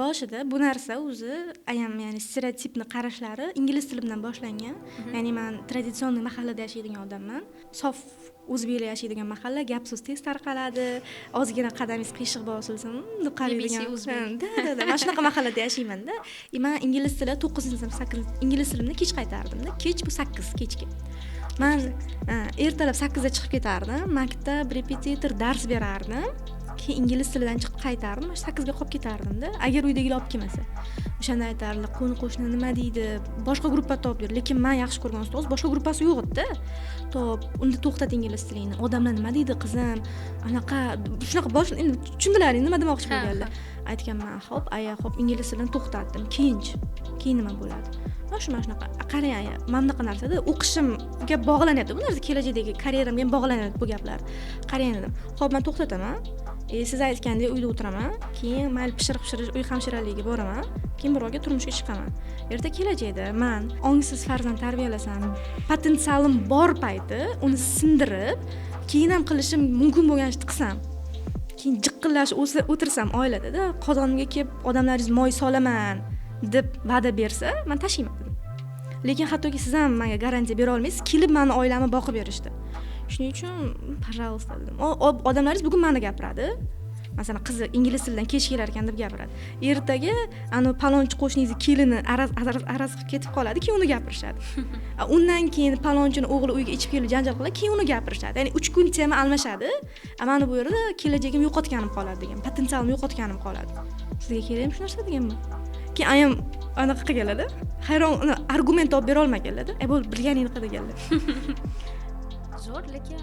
boshida bu narsa o'zi ya'ni stereotipni qarashlari ingliz tili bilan boshlangan. Ya'ni men traditsion mahallada yashaydigan odamman. Sof o'zbeklar yashaydigan mahalla, gap so'z tez tarqaladi, ozgina qadamingiz qiyshiq bosilsin, qaraydigan. Da. Men shunaqa mahallada yashayman-da. Men ingliz tili 9-sinf 8 ingliz tilimni kech qaytardim-da. Kech bu 8 kechga. Men ertalab 8 da chiqib ketardim. Maktab repetitor dars berardim. Keyin ingliz tilidan chiqib qaytardim. 8 ga qolib ketardim-da. Agar uydagilar olib kelmasa. O'shanda aytardilar, qo'ni-qo'shni nima deydi? Boshqa gruppa topib, lekin men yaxshi ko'rgan ustoz boshqa gruppasi yo'q edi-da. Unda to'xtat ingliz tilingni. Odamlar nima deydi, qizim? Anaqa, shunaqa endi tushundilaring nima demoqchi bo'lganlar. Aytganman, xo'p, xo'p, ingliz tilini to'xtatdim. Keyin nima bo'ladi? Mana shunaqa. Qarang, mana bunaqa narsada o'qishimga bog'lanyapti. Bu narsa kelajakdagi karyeramga ham bog'lanyapti bu gaplar. Qarang dedim. Xo'p, men to'xtataman. Siz aytgandek uyda o'tiraman, keyin mayli pishiriq uy hamshiraligiga boraman, keyin birovga turmushga chiqaman. Erta kelajakda men ongsiz farzand tarbiyalasam, potensialim bor payti uni sindirib, keyin ham qilishim mumkin bo'lgan ishni qilsam, keyin jiqqillash o'tirsam oilada qozonimga kelib odamlaringiz moy solaman deb va'da bersa, men tashlayman. Lekin hattoki siz ham menga garantiya bera olmaysiz, kelib meni oilamni boqib berishdi. Shuning uchun, pожалуйста dedim. Odamlaringiz bugun meni gapiradi. Masalan, qizi ingliz tilidan kech kelar ekan deb gapiradi. Ertaga palonchi qo'shningizni kelini araz qilib ketib qoladi, keyin uni gapirishadi. Undan keyin palonchini o'g'li uyga ichib kelib janjal qiladi, keyin uni gapirishadi. Ya'ni 3 kun tema almashadi. Meni bu yerda kelajagim yo'qotganim qoladi degan, potensialim yo'qotganim qoladi. Sizga kerakmi shu narsa deganman. Keyin ayam anaqa qilganlar-da. Hayron, argument olib bera olmaganlar-da. Bo'ldi, bilganingni qil deganlar. Zo'r, lekin